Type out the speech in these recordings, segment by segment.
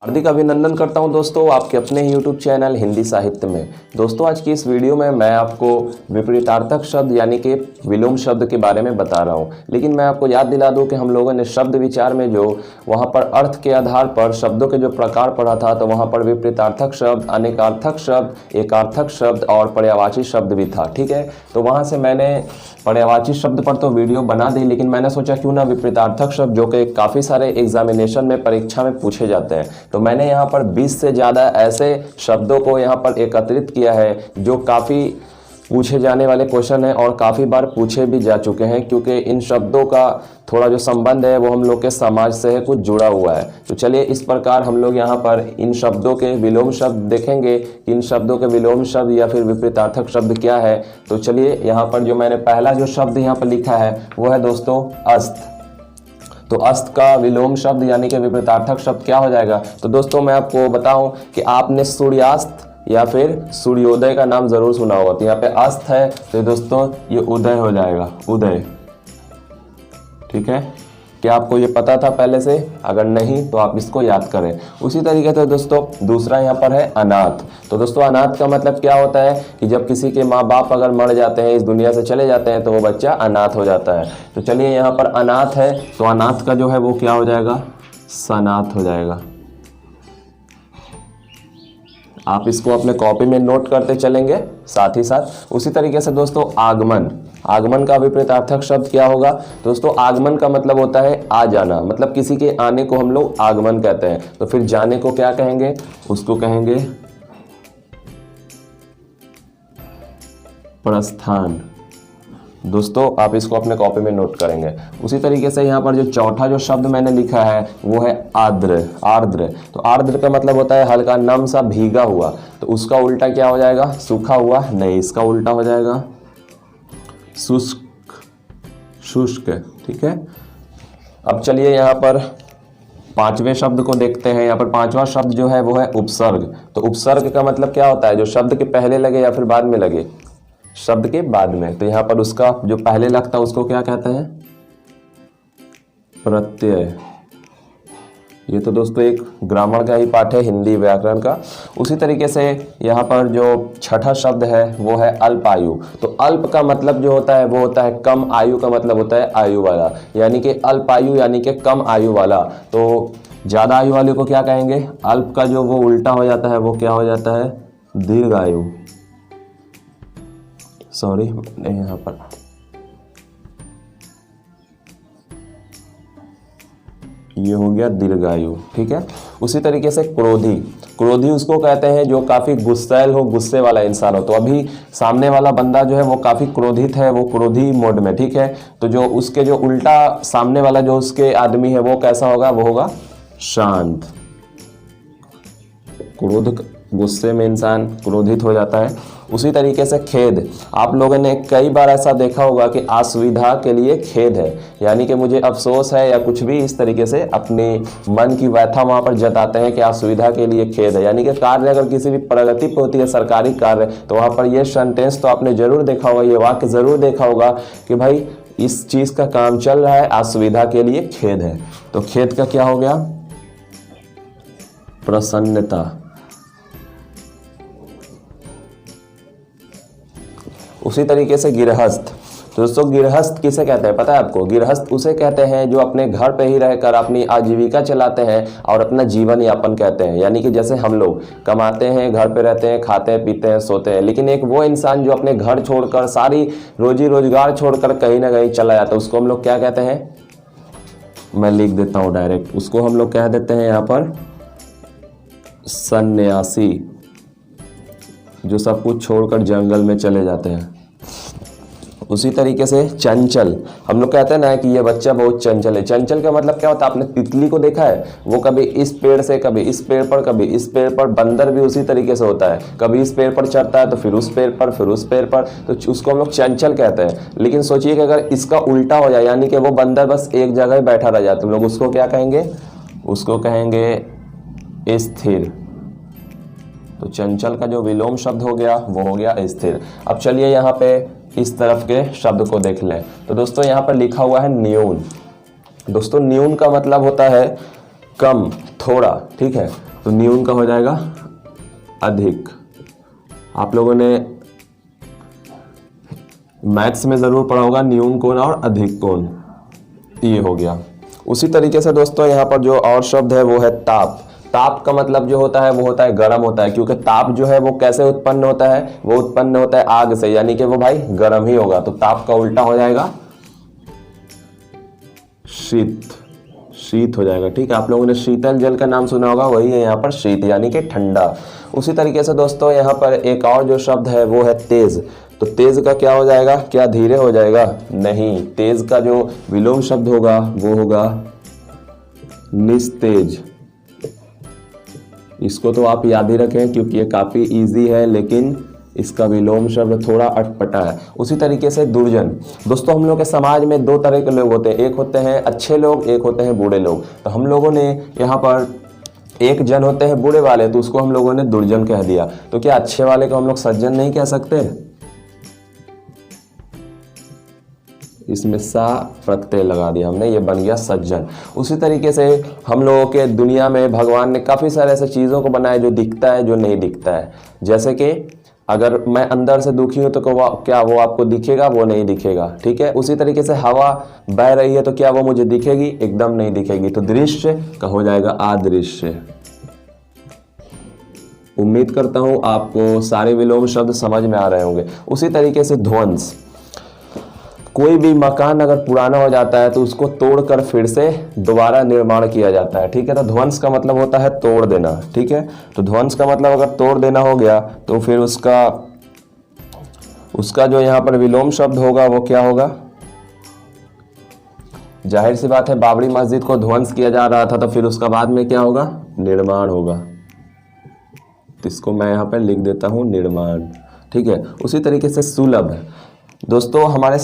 हार्दिक अभिनंदन करता हूं दोस्तों आपके अपने ही YouTube चैनल हिंदी साहित्य में। दोस्तों आज की इस वीडियो में मैं आपको विपरीतार्थक शब्द यानी कि विलोम शब्द के बारे में बता रहा हूं। लेकिन मैं आपको याद दिला दूं कि हम लोगों ने शब्द विचार में जो वहां पर अर्थ के आधार पर शब्दों के जो प्रकार पढ़ा था, तो वहां पर विपरीतार्थक शब्द, अनेकार्थक शब्द, एकार्थक शब्द और पर्यायवाची शब्द भी था। ठीक है, तो वहां से मैंने पर्यायवाची शब्द पर तो वीडियो बना दी, लेकिन मैंने सोचा क्यों ना विपरीतार्थक शब्द जो कि काफ़ी सारे एग्जामिनेशन में, परीक्षा में पूछे जाते हैं, तो मैंने यहाँ पर 20 से ज़्यादा ऐसे शब्दों को यहाँ पर एकत्रित किया है जो काफ़ी पूछे जाने वाले क्वेश्चन हैं और काफ़ी बार पूछे भी जा चुके हैं, क्योंकि इन शब्दों का थोड़ा जो संबंध है वो हम लोग के समाज से है, कुछ जुड़ा हुआ है। तो चलिए इस प्रकार हम लोग यहाँ पर इन शब्दों के विलोम शब्द देखेंगे कि इन शब्दों के विलोम शब्द या फिर विपरीतार्थक शब्द क्या है। तो चलिए यहाँ पर जो मैंने पहला जो शब्द यहाँ पर लिखा है वो है दोस्तों अस्त। तो अस्त का विलोम शब्द यानी कि विपरीतार्थक शब्द क्या हो जाएगा? तो दोस्तों मैं आपको बताऊं कि आपने सूर्यास्त या फिर सूर्योदय का नाम जरूर सुना होगा। तो यहाँ पे अस्त है तो दोस्तों ये उदय हो जाएगा, उदय। ठीक है, क्या आपको ये पता था पहले से? अगर नहीं तो आप इसको याद करें। उसी तरीके से दोस्तों दूसरा यहाँ पर है अनाथ। तो दोस्तों अनाथ का मतलब क्या होता है कि जब किसी के माँ बाप अगर मर जाते हैं, इस दुनिया से चले जाते हैं, तो वो बच्चा अनाथ हो जाता है। तो चलिए यहाँ पर अनाथ है तो अनाथ का जो है वो क्या हो जाएगा? सनाथ हो जाएगा। आप इसको अपने कॉपी में नोट करते चलेंगे साथ ही साथ। उसी तरीके से दोस्तों आगमन, आगमन का विपरीतार्थक शब्द क्या होगा? दोस्तों आगमन का मतलब होता है आ जाना, मतलब किसी के आने को हम लोग आगमन कहते हैं। तो फिर जाने को क्या कहेंगे? उसको कहेंगे प्रस्थान। दोस्तों आप इसको अपने कॉपी में नोट करेंगे। उसी तरीके से यहाँ पर जो चौथा जो शब्द मैंने लिखा है वो है आर्द्र, आर्द्र। तो आर्द्र का मतलब होता है हल्का नम सा, भीगा हुआ। तो उसका उल्टा क्या हो जाएगा? सूखा हुआ नहीं, इसका उल्टा हो जाएगा शुष्क, शुष्क। ठीक है, अब चलिए यहाँ पर पांचवें शब्द को देखते हैं। यहाँ पर पांचवा शब्द जो है वो है उपसर्ग। तो उपसर्ग का मतलब क्या होता है? जो शब्द के पहले लगे या फिर बाद में लगे? शब्द के बाद में। तो यहाँ पर उसका जो पहले लगता है उसको क्या कहते हैं? प्रत्यय। ये तो दोस्तों एक ग्रामर का ही पाठ है, हिंदी व्याकरण का। उसी तरीके से यहाँ पर जो छठा शब्द है वो है अल्पायु। तो अल्प का मतलब जो होता है वो होता है कम, आयु का मतलब होता है आयु वाला, यानी कि अल्पायु यानी कि कम आयु वाला। तो ज़्यादा आयु वाले को क्या कहेंगे? अल्प का जो वो उल्टा हो जाता है वो क्या हो जाता है? दीर्घायु। सॉरी, नहीं यहाँ पर ये हो गया दीर्घायु। ठीक है, उसी तरीके से क्रोधी, क्रोधी उसको कहते हैं जो काफ़ी गुस्सैल हो, गुस्से वाला इंसान हो। तो अभी सामने वाला बंदा जो है वो काफ़ी क्रोधित है, वो क्रोधी मोड में। ठीक है, तो जो उसके जो उल्टा सामने वाला जो उसके आदमी है वो कैसा होगा? वो होगा शांत। क्रोध, गुस्से में इंसान क्रोधित हो जाता है। उसी तरीके से खेद, आप लोगों ने कई बार ऐसा देखा होगा कि असुविधा के लिए खेद है, यानी कि मुझे अफसोस है या कुछ भी इस तरीके से अपने मन की व्यथा वहाँ पर जताते हैं कि असुविधा के लिए खेद है। यानी कि कार्य अगर किसी भी प्रगति पे होती है, सरकारी कार्य, तो वहाँ पर ये सेंटेंस तो आपने जरूर देखा होगा, ये वाक्य जरूर देखा होगा कि भाई इस चीज़ का काम चल रहा है, असुविधा के लिए खेद है। तो खेद का क्या हो गया? प्रसन्नता। उसी तरीके से गिरहस्थ। तो दोस्तों गिरहस्थ किसे कहते हैं पता है आपको? गिरहस्थ उसे कहते हैं जो अपने घर पे ही रहकर अपनी आजीविका चलाते हैं और अपना जीवन यापन कहते हैं। यानी कि जैसे हम लोग कमाते हैं, घर पे रहते हैं, खाते हैं, पीते हैं, सोते हैं, लेकिन एक वो इंसान जो अपने घर छोड़कर, सारी रोजी रोजगार छोड़कर कहीं ना कहीं चला जाता है, उसको हम लोग क्या कहते हैं? मैं लिख देता हूँ डायरेक्ट, उसको हम लोग कह देते हैं यहाँ पर सन्यासी, जो सब कुछ छोड़कर जंगल में चले जाते हैं। उसी तरीके से चंचल, हम लोग कहते हैं ना कि ये बच्चा बहुत चंचल है। चंचल का मतलब क्या होता है? आपने तितली को देखा है? वो कभी इस पेड़ से, कभी इस पेड़ पर, कभी इस पेड़ पर। बंदर भी उसी तरीके से होता है, कभी इस पेड़ पर चढ़ता है तो फिर उस पेड़ पर, फिर उस पेड़ पर। तो उसको हम लोग चंचल कहते हैं। लेकिन सोचिए कि अगर इसका उल्टा हो जाए, यानी कि वो बंदर बस एक जगह ही बैठा रह जाए, तो हम लोग उसको क्या कहेंगे? उसको कहेंगे स्थिर। तो चंचल का जो विलोम शब्द हो गया वो हो गया स्थिर। अब चलिए यहाँ पे इस तरफ के शब्द को देख लें। तो दोस्तों यहाँ पर लिखा हुआ है न्यून। दोस्तों न्यून का मतलब होता है कम, थोड़ा, ठीक है। तो न्यून का हो जाएगा अधिक। आप लोगों ने मैथ्स में जरूर पढ़ा होगा न्यून कोण और अधिक कोण, ये हो गया। उसी तरीके से दोस्तों यहाँ पर जो और शब्द है वो है ताप। ताप का मतलब जो होता है वो होता है गर्म होता है, क्योंकि ताप जो है वो कैसे उत्पन्न होता है, वो उत्पन्न होता है आग से, यानी कि वो भाई गर्म ही होगा। तो ताप का उल्टा हो जाएगा शीत, शीत हो जाएगा, ठीक है। आप लोगों ने शीतल जल का नाम सुना होगा, वही है यहाँ पर शीत, यानी कि ठंडा। उसी तरीके से दोस्तों यहाँ पर एक और जो शब्द है वो है तेज। तो तेज का क्या हो जाएगा, क्या धीरे हो जाएगा, नहीं, तेज का जो विलोम शब्द होगा वो होगा निस्तेज। इसको तो आप याद ही रखें क्योंकि ये काफी इजी है, लेकिन इसका विलोम शब्द थोड़ा अटपटा है। उसी तरीके से दुर्जन। दोस्तों हम लोग के समाज में दो तरह के लोग होते हैं, एक होते हैं अच्छे लोग, एक होते हैं बूढ़े लोग। तो हम लोगों ने यहाँ पर एक जन होते हैं बूढ़े वाले, तो उसको हम लोगों ने दुर्जन कह दिया। तो क्या अच्छे वाले को हम लोग सज्जन नहीं कह सकते, इसमें सा प्रत्यय लगा दिया हमने, ये बन गया सज्जन। उसी तरीके से हम लोगों के दुनिया में भगवान ने काफ़ी सारे ऐसे चीज़ों को बनाया जो दिखता है, जो नहीं दिखता है। जैसे कि अगर मैं अंदर से दुखी हूँ तो क्या वो आपको दिखेगा, वो नहीं दिखेगा, ठीक है। उसी तरीके से हवा बह रही है तो क्या वो मुझे दिखेगी, एकदम नहीं दिखेगी। तो दृश्य का हो जाएगा अदृश्य। उम्मीद करता हूँ आपको सारे विलोम शब्द समझ में आ रहे होंगे। उसी तरीके से ध्वंस। कोई भी मकान अगर पुराना हो जाता है तो उसको तोड़कर फिर से दोबारा निर्माण किया जाता है, ठीक है। तो ध्वंस का मतलब होता है तोड़ देना, ठीक है। तो ध्वंस का मतलब अगर तोड़ देना हो गया तो फिर उसका जो यहाँ पर विलोम शब्द होगा वो क्या होगा। जाहिर सी बात है, बाबरी मस्जिद को ध्वंस किया जा रहा था तो फिर उसका बाद में क्या होगा, निर्माण होगा। तो इसको मैं यहाँ पर लिख देता हूँ निर्माण, ठीक है। उसी तरीके से सुलभ। दोस्तों हमारे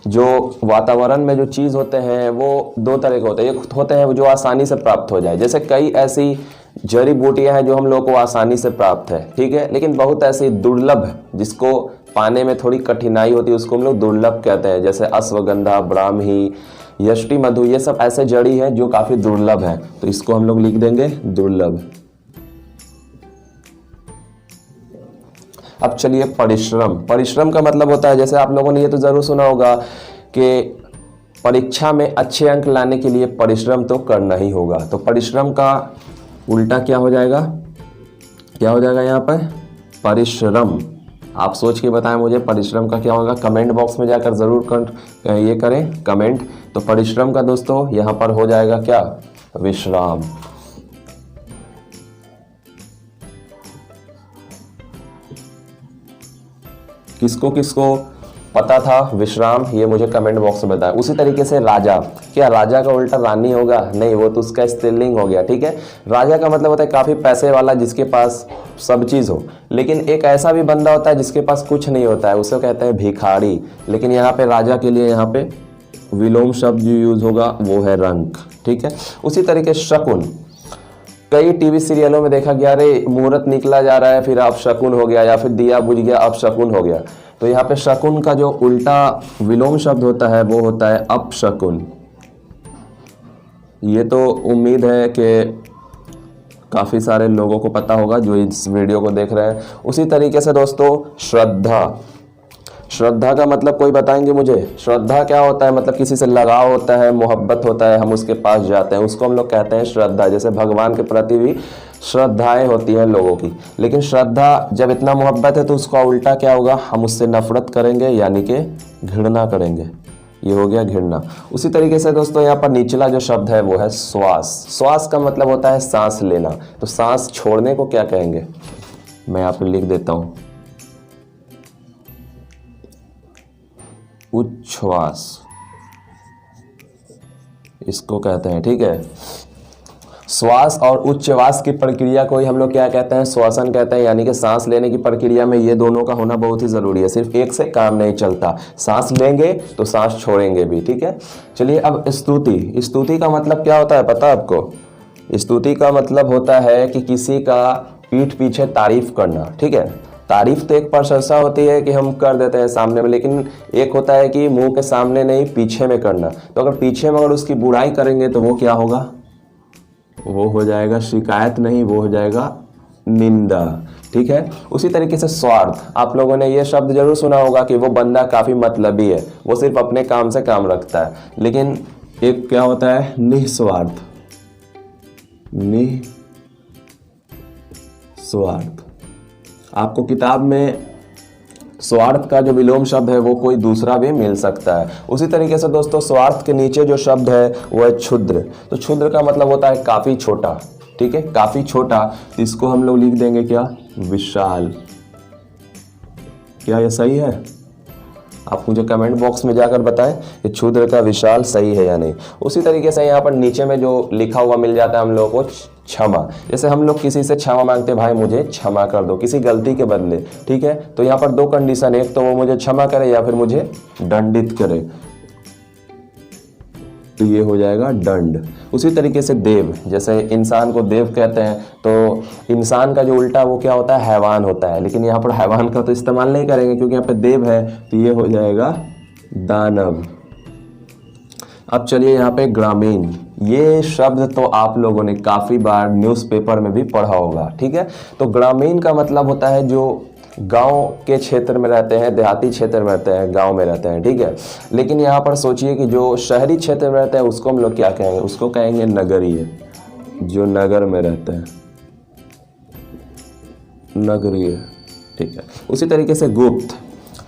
जो वातावरण में जो चीज़ होते हैं वो दो तरह के होते हैं। एक होते हैं जो आसानी से प्राप्त हो जाए, जैसे कई ऐसी जड़ी बूटियां हैं जो हम लोग को आसानी से प्राप्त है, ठीक है। लेकिन बहुत ऐसी दुर्लभ जिसको पाने में थोड़ी कठिनाई होती है उसको हम लोग दुर्लभ कहते हैं, जैसे अश्वगंधा, ब्राह्मी, यष्टि मधु, ये सब ऐसे जड़ी हैं जो काफ़ी दुर्लभ हैं। तो इसको हम लोग लिख देंगे दुर्लभ। अब चलिए परिश्रम। परिश्रम का मतलब होता है, जैसे आप लोगों ने ये तो जरूर सुना होगा कि परीक्षा में अच्छे अंक लाने के लिए परिश्रम तो करना ही होगा। तो परिश्रम का उल्टा क्या हो जाएगा, क्या हो जाएगा यहाँ पर, परिश्रम। आप सोच के बताएं मुझे परिश्रम का क्या होगा, कमेंट बॉक्स में जाकर जरूर ये करें कमेंट। तो परिश्रम का दोस्तों यहाँ पर हो जाएगा क्या, विश्राम। किसको किसको पता था विश्राम, ये मुझे कमेंट बॉक्स में बताएं। उसी तरीके से राजा। क्या राजा का उल्टा रानी होगा, नहीं, वो तो उसका स्त्रीलिंग हो गया, ठीक है। राजा का मतलब होता है काफ़ी पैसे वाला, जिसके पास सब चीज़ हो। लेकिन एक ऐसा भी बंदा होता है जिसके पास कुछ नहीं होता है, उसे कहते हैं भिखारी। लेकिन यहाँ पे राजा के लिए यहाँ पे विलोम शब्द जो यूज होगा वो है रंक, ठीक है। उसी तरीके शकुन। कई टीवी सीरियलों में देखा गया, अरे मुहूर्त निकला जा रहा है फिर अब शकुन हो गया, या फिर दिया बुझ गया अब शकुन हो गया। तो यहाँ पे शकुन का जो उल्टा विलोम शब्द होता है वो होता है अपशकुन। ये तो उम्मीद है कि काफ़ी सारे लोगों को पता होगा जो इस वीडियो को देख रहे हैं। उसी तरीके से दोस्तों श्रद्धा। श्रद्धा का मतलब कोई बताएंगे मुझे, श्रद्धा क्या होता है, मतलब किसी से लगाव होता है, मोहब्बत होता है, हम उसके पास जाते हैं, उसको हम लोग कहते हैं श्रद्धा। जैसे भगवान के प्रति भी श्रद्धाएं होती हैं लोगों की। लेकिन श्रद्धा जब इतना मोहब्बत है तो उसका उल्टा क्या होगा, हम उससे नफरत करेंगे, यानी कि घृणा करेंगे। ये हो गया घृणा। उसी तरीके से दोस्तों यहाँ पर निचला जो शब्द है वो है श्वास। श्वास का मतलब होता है सांस लेना। तो सांस छोड़ने को क्या कहेंगे, मैं यहाँ पर लिख देता हूँ, उच्छ्वास इसको कहते हैं, ठीक है। श्वास और उच्छ्वास की प्रक्रिया को ही हम लोग क्या कहते हैं, श्वसन कहते हैं। यानी कि सांस लेने की प्रक्रिया में ये दोनों का होना बहुत ही जरूरी है, सिर्फ एक से काम नहीं चलता, सांस लेंगे तो सांस छोड़ेंगे भी, ठीक है। चलिए अब स्तुति। स्तुति का मतलब क्या होता है पता है आपको, स्तुति का मतलब होता है कि किसी का पीठ पीछे तारीफ करना, ठीक है। तारीफ तो एक प्रशंसा होती है कि हम कर देते हैं सामने में, लेकिन एक होता है कि मुंह के सामने नहीं, पीछे में करना। तो अगर पीछे में अगर उसकी बुराई करेंगे तो वो क्या होगा, वो हो जाएगा शिकायत नहीं, वो हो जाएगा निंदा। ठीक है। उसी तरीके से स्वार्थ, आप लोगों ने ये शब्द जरूर सुना होगा कि वो बंदा काफी मतलबी है, वो सिर्फ अपने काम से काम रखता है। लेकिन एक क्या होता है निस्वार्थ, निस्वार्थ। आपको किताब में स्वार्थ का जो विलोम शब्द है वो कोई दूसरा भी मिल सकता है। उसी तरीके से दोस्तों स्वार्थ के नीचे जो शब्द है वो है क्षुद्र। तो क्षुद्र का मतलब होता है काफी छोटा। ठीक है, काफी छोटा, तो इसको हम लोग लिख देंगे क्या, विशाल। क्या ये सही है? आप मुझे कमेंट बॉक्स में जाकर बताएं कि क्षुद्र का विशाल सही है या नहीं। उसी तरीके से यहाँ पर नीचे में जो लिखा हुआ मिल जाता है हम लोगों को क्षमा। जैसे हम लोग किसी से क्षमा मांगते, भाई मुझे क्षमा कर दो किसी गलती के बदले। ठीक है, तो यहाँ पर दो कंडीशन, एक तो वो मुझे क्षमा करे या फिर मुझे दंडित करे, तो ये हो जाएगा दंड। उसी तरीके से देव, जैसे इंसान को देव कहते हैं, तो इंसान का जो उल्टा वो क्या होता है, हैवान होता है। लेकिन यहाँ पर हैवान का तो इस्तेमाल नहीं करेंगे क्योंकि यहाँ पे देव है, तो ये हो जाएगा दानव। अब चलिए यहाँ पे ग्रामीण, ये शब्द तो आप लोगों ने काफ़ी बार न्यूज़पेपर में भी पढ़ा होगा। ठीक है, तो ग्रामीण का मतलब होता है जो गांव के क्षेत्र में रहते हैं, देहाती क्षेत्र में रहते हैं, गांव में रहते हैं। ठीक है, लेकिन यहाँ पर सोचिए कि जो शहरी क्षेत्र में रहते हैं उसको हम लोग क्या कहेंगे, उसको कहेंगे नगरीय। जो नगर में रहते हैं नगरीय। ठीक है, उसी तरीके से गुप्त।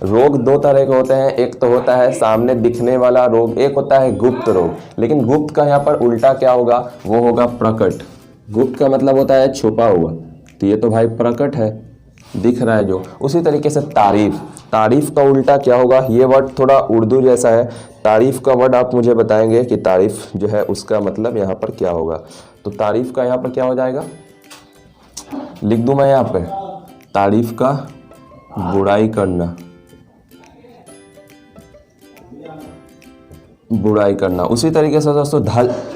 रोग दो तरह के होते हैं, एक तो होता है सामने दिखने वाला रोग, एक होता है गुप्त रोग। लेकिन गुप्त का यहाँ पर उल्टा क्या होगा, वो होगा प्रकट। गुप्त का मतलब होता है छुपा हुआ, तो ये तो भाई प्रकट है, दिख रहा है जो। उसी तरीके से तारीफ, तारीफ का उल्टा क्या होगा, ये वर्ड थोड़ा उर्दू जैसा है। तारीफ का वर्ड आप मुझे बताएंगे कि तारीफ जो है उसका मतलब यहाँ पर क्या होगा। तो तारीफ का यहाँ पर क्या हो जाएगा, लिख दूं मैं यहाँ पे, तारीफ का बुराई करना, बुराई करना। उसी तरीके से दोस्तों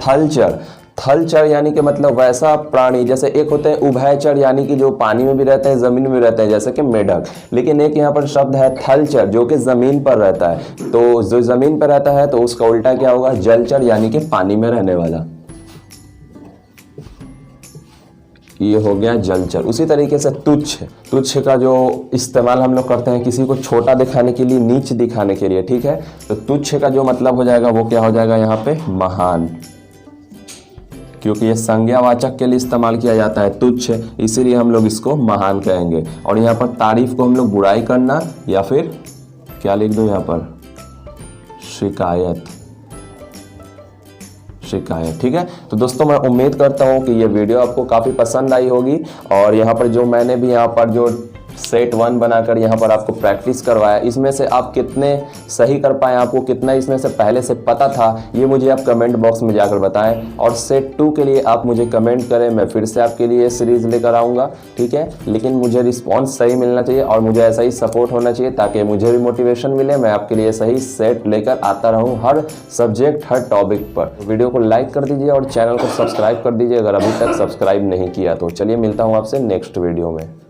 थलचर, थलचर यानी कि मतलब वैसा प्राणी, जैसे एक होते हैं उभयचर यानी कि जो पानी में भी रहते हैं जमीन में रहते हैं, जैसे कि मेढक। लेकिन एक यहाँ पर शब्द है थलचर जो कि जमीन पर रहता है। तो जो जमीन पर रहता है तो उसका उल्टा क्या होगा, जलचर यानी कि पानी में रहने वाला, ये हो गया जलचर। उसी तरीके से तुच्छ, तुच्छ का जो इस्तेमाल हम लोग करते हैं किसी को छोटा दिखाने के लिए, नीच दिखाने के लिए। ठीक है, तो तुच्छ का जो मतलब हो जाएगा वो क्या हो जाएगा यहाँ पे, महान। क्योंकि ये संज्ञावाचक के लिए इस्तेमाल किया जाता है तुच्छ, इसीलिए हम लोग इसको महान कहेंगे। और यहाँ पर तारीफ को हम लोग बुराई करना, या फिर क्या लिख दो यहाँ पर, शिकायत, शिकायत। ठीक है, तो दोस्तों मैं उम्मीद करता हूँ कि ये वीडियो आपको काफ़ी पसंद आई होगी। और यहाँ पर जो मैंने भी यहाँ पर जो सेट 1 बनाकर यहाँ पर आपको प्रैक्टिस करवाया, इसमें से आप कितने सही कर पाए, आपको कितना इसमें से पहले से पता था, ये मुझे आप कमेंट बॉक्स में जाकर बताएं। और सेट 2 के लिए आप मुझे कमेंट करें, मैं फिर से आपके लिए सीरीज़ लेकर आऊँगा। ठीक है, लेकिन मुझे रिस्पॉन्स सही मिलना चाहिए और मुझे ऐसा ही सपोर्ट होना चाहिए ताकि मुझे भी मोटिवेशन मिले, मैं आपके लिए सही सेट लेकर आता रहूँ हर सब्जेक्ट, हर टॉपिक पर। वीडियो को लाइक कर दीजिए और चैनल को सब्सक्राइब कर दीजिए अगर अभी तक सब्सक्राइब नहीं किया तो। चलिए मिलता हूँ आपसे नेक्स्ट वीडियो में।